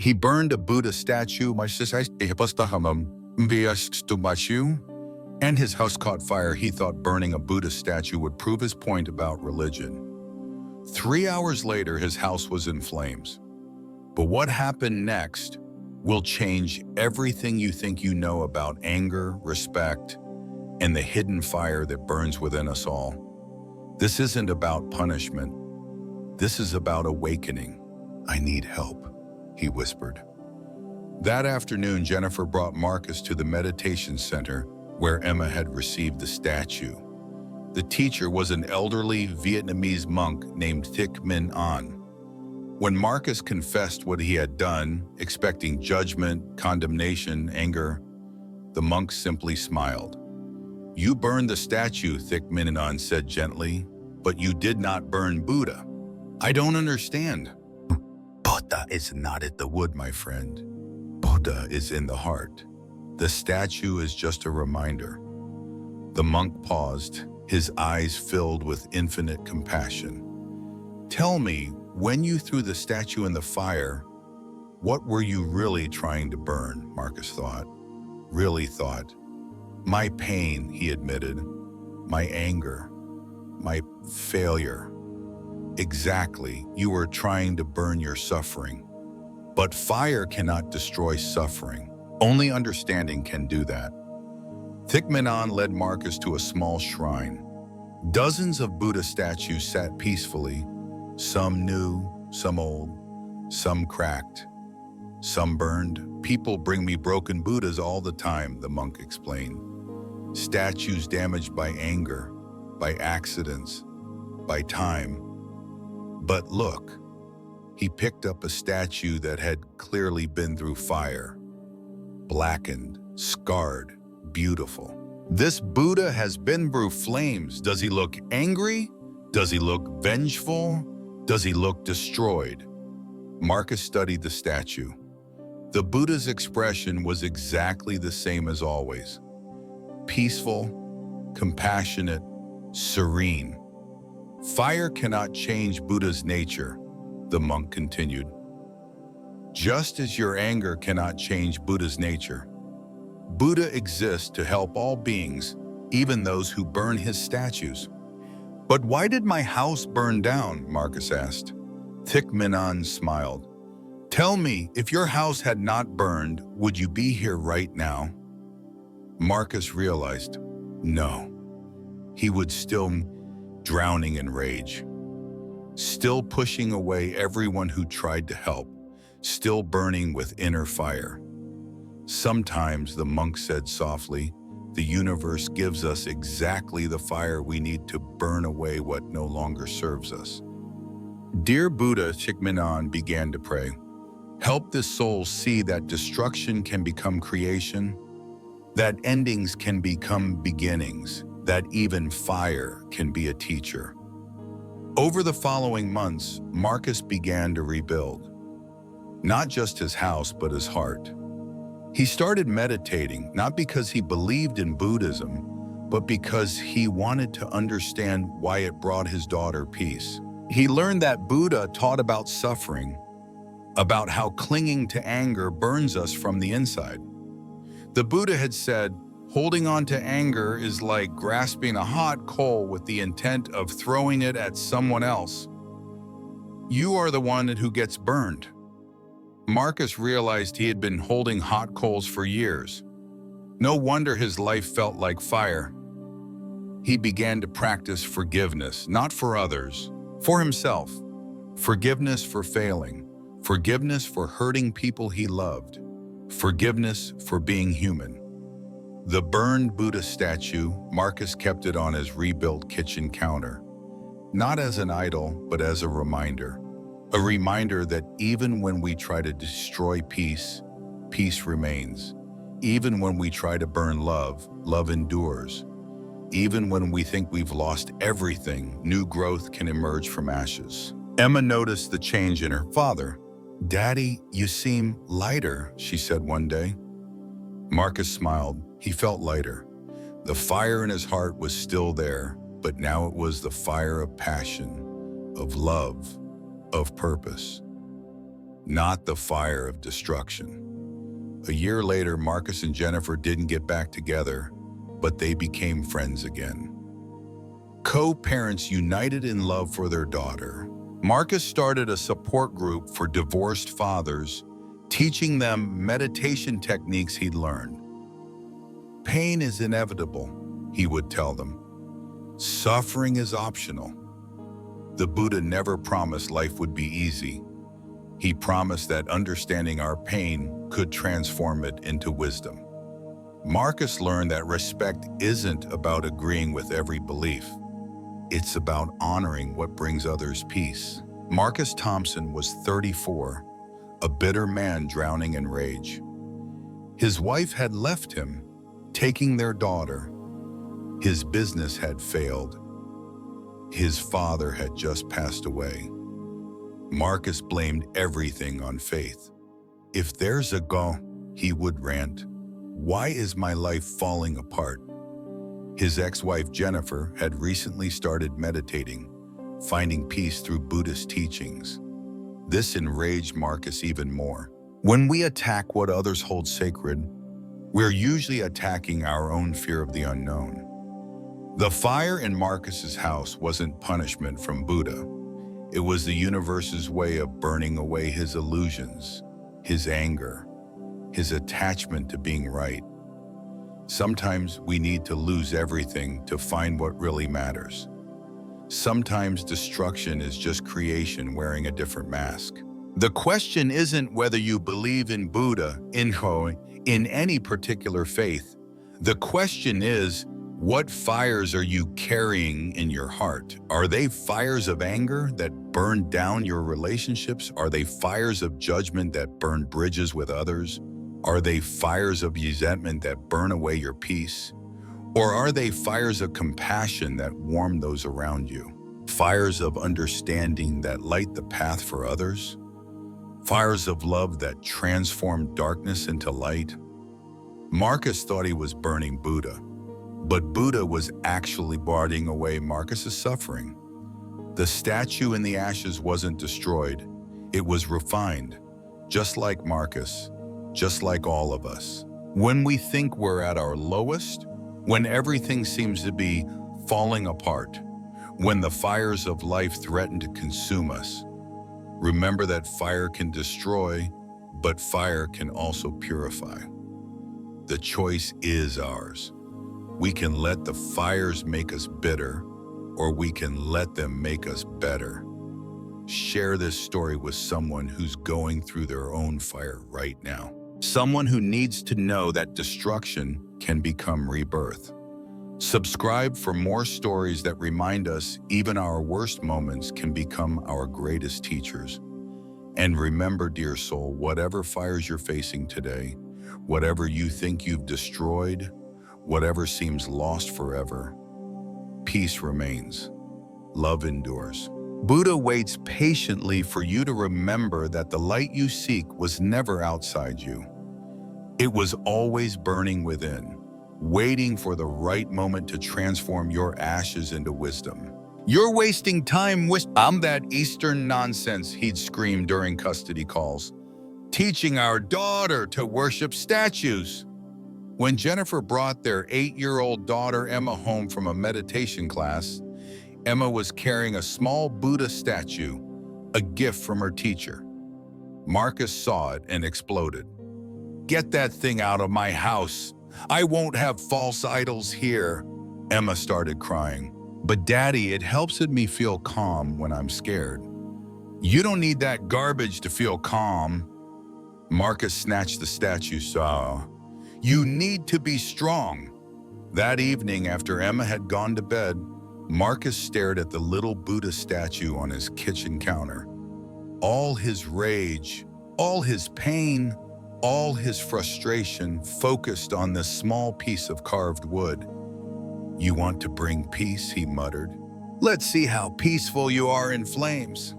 He burned a Buddha statue, and his house caught fire. He thought burning a Buddha statue would prove his point about religion. 3 hours later, his house was in flames. But what happened next will change everything you think you know about anger, respect, and the hidden fire that burns within us all. This isn't about punishment. This is about awakening. "I need help," he whispered. That afternoon, Jennifer brought Marcus to the meditation center where Emma had received the statue. The teacher was an elderly Vietnamese monk named Thich Minh An. When Marcus confessed what he had done, expecting judgment, condemnation, anger, the monk simply smiled. "You burned the statue," Thich Minh An said gently, "but you did not burn Buddha." "I don't understand." "Buddha is not in the wood, my friend. Buddha is in the heart. The statue is just a reminder." The monk paused, his eyes filled with infinite compassion. "Tell me, when you threw the statue in the fire, what were you really trying to burn?" Marcus thought. Really thought. "My pain," he admitted. "My anger. My failure." "Exactly. You were trying to burn your suffering. But fire cannot destroy suffering. Only understanding can do that." Thich Minh An led Marcus to a small shrine. Dozens of Buddha statues sat peacefully, some new, some old, some cracked, some burned. "People bring me broken Buddhas all the time," the monk explained. "Statues damaged by anger, by accidents, by time. But look," he picked up a statue that had clearly been through fire. Blackened, scarred, beautiful. "This Buddha has been through flames. Does he look angry? Does he look vengeful? Does he look destroyed?" Marcus studied the statue. The Buddha's expression was exactly the same as always. Peaceful, compassionate, serene. "Fire cannot change Buddha's nature," the monk continued. "Just as your anger cannot change Buddha's nature. Buddha exists to help all beings, even those who burn his statues." "But why did my house burn down?" Marcus asked. Thich Minh An smiled. "Tell me, if your house had not burned, would you be here right now?" Marcus realized, no. He would still drowning in rage, still pushing away everyone who tried to help, still burning with inner fire. "Sometimes," the monk said softly, "the universe gives us exactly the fire we need to burn away what no longer serves us." "Dear Buddha," Thich Minh An began to pray, "help this soul see that destruction can become creation, that endings can become beginnings, that even fire can be a teacher." Over the following months, Marcus began to rebuild. Not just his house, but his heart. He started meditating, not because he believed in Buddhism, but because he wanted to understand why it brought his daughter peace. He learned that Buddha taught about suffering, about how clinging to anger burns us from the inside. The Buddha had said, holding on to anger is like grasping a hot coal with the intent of throwing it at someone else. You are the one who gets burned. Marcus realized he had been holding hot coals for years. No wonder his life felt like fire. He began to practice forgiveness, not for others, for himself. Forgiveness for failing, forgiveness for hurting people he loved, forgiveness for being human. The burned Buddha statue, Marcus kept it on his rebuilt kitchen counter, not as an idol, but as a reminder. A reminder that even when we try to destroy peace, peace remains. Even when we try to burn love, love endures. Even when we think we've lost everything, new growth can emerge from ashes. Emma noticed the change in her father. "Daddy, you seem lighter," she said one day. Marcus smiled. He felt lighter. The fire in his heart was still there, but now it was the fire of passion, of love, of purpose. not the fire of destruction. A year later, Marcus and Jennifer didn't get back together, but they became friends again. Co-parents united in love for their daughter. Marcus started a support group for divorced fathers, teaching them meditation techniques he'd learned. Pain is inevitable, he would tell them. Suffering is optional. The Buddha never promised life would be easy. He promised that understanding our pain could transform it into wisdom. Marcus learned that respect isn't about agreeing with every belief. It's about honoring what brings others peace. Marcus Thompson was 34, a bitter man drowning in rage. His wife had left him, taking their daughter. His business had failed. His father had just passed away. Marcus blamed everything on faith. If there's a God, he would rant, why is my life falling apart? His ex-wife Jennifer had recently started meditating, finding peace through Buddhist teachings. This enraged Marcus even more. When we attack what others hold sacred, we're usually attacking our own fear of the unknown. The fire in Marcus's house wasn't punishment from Buddha. It was the universe's way of burning away his illusions, his anger, his attachment to being right. Sometimes we need to lose everything to find what really matters. Sometimes destruction is just creation wearing a different mask. The question isn't whether you believe in Buddha, in any particular faith. The question is, what fires are you carrying in your heart? Are they fires of anger that burn down your relationships? Are they fires of judgment that burn bridges with others? Are they fires of resentment that burn away your peace? Or are they fires of compassion that warm those around you? Fires of understanding that light the path for others? Fires of love that transform darkness into light? Marcus thought he was burning Buddha, but Buddha was actually burning away Marcus's suffering. The statue in the ashes wasn't destroyed, it was refined, just like Marcus, just like all of us. When we think we're at our lowest, when everything seems to be falling apart, when the fires of life threaten to consume us, remember that fire can destroy, but fire can also purify. The choice is ours. We can let the fires make us bitter, or we can let them make us better. Share this story with someone who's going through their own fire right now. Someone who needs to know that destruction can become rebirth. Subscribe for more stories that remind us even our worst moments can become our greatest teachers. And remember, dear soul, whatever fires you're facing today, whatever you think you've destroyed, whatever seems lost forever, peace remains. Love endures. Buddha waits patiently for you to remember that the light you seek was never outside you. It was always burning within, waiting for the right moment to transform your ashes into wisdom. You're wasting time I'm that Eastern nonsense, he'd scream during custody calls, teaching our daughter to worship statues. When Jennifer brought their 8-year-old daughter Emma home from a meditation class, Emma was carrying a small Buddha statue, a gift from her teacher. Marcus saw it and exploded. "Get that thing out of my house. I won't have false idols here." Emma started crying. "But Daddy, it helps me feel calm when I'm scared." "You don't need that garbage to feel calm." Marcus snatched the statue. "You need to be strong." That evening, after Emma had gone to bed, Marcus stared at the little Buddha statue on his kitchen counter. All his rage, all his pain, all his frustration focused on this small piece of carved wood. "You want to bring peace," he muttered. "Let's see how peaceful you are in flames."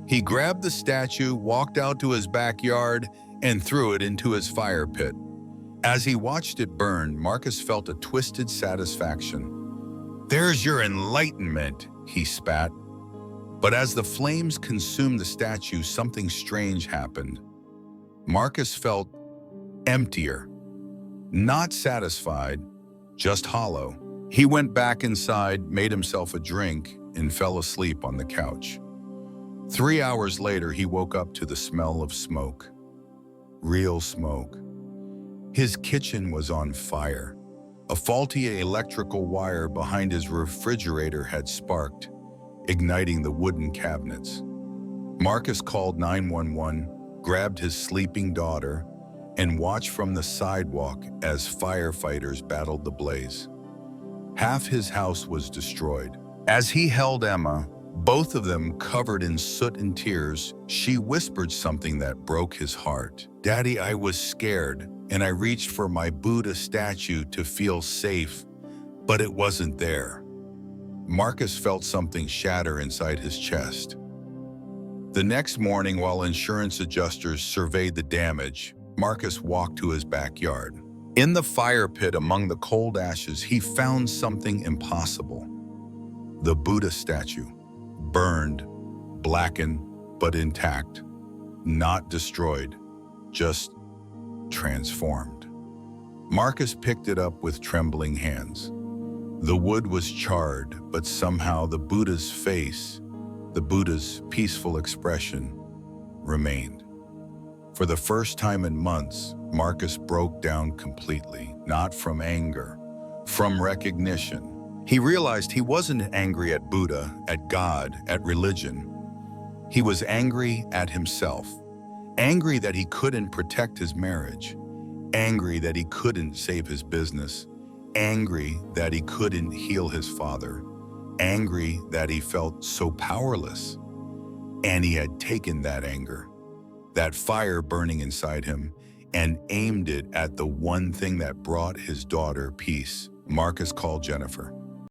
He grabbed the statue, walked out to his backyard, and threw it into his fire pit. As he watched it burn, Marcus felt a twisted satisfaction. "There's your enlightenment," he spat. But as the flames consumed the statue, something strange happened. Marcus felt emptier, not satisfied, just hollow. He went back inside, made himself a drink, and fell asleep on the couch. 3 hours later, he woke up to the smell of smoke. Real smoke. His kitchen was on fire. A faulty electrical wire behind his refrigerator had sparked, igniting the wooden cabinets. Marcus called 911, grabbed his sleeping daughter, and watched from the sidewalk as firefighters battled the blaze. Half his house was destroyed. As he held Emma, both of them covered in soot and tears, she whispered something that broke his heart. "Daddy, I was scared, and I reached for my Buddha statue to feel safe, but it wasn't there." Marcus felt something shatter inside his chest. The next morning, while insurance adjusters surveyed the damage, Marcus walked to his backyard. In the fire pit among the cold ashes, he found something impossible. The Buddha statue, burned, blackened, but intact, not destroyed, just transformed. Marcus picked it up with trembling hands. The wood was charred, but somehow the Buddha's face, the Buddha's peaceful expression, remained. For the first time in months, Marcus broke down completely, not from anger, from recognition. He realized he wasn't angry at Buddha, at God, at religion. He was angry at himself. Angry that he couldn't protect his marriage. Angry that he couldn't save his business. Angry that he couldn't heal his father. Angry that he felt so powerless. And he had taken that anger, that fire burning inside him, and aimed it at the one thing that brought his daughter peace. Marcus called Jennifer.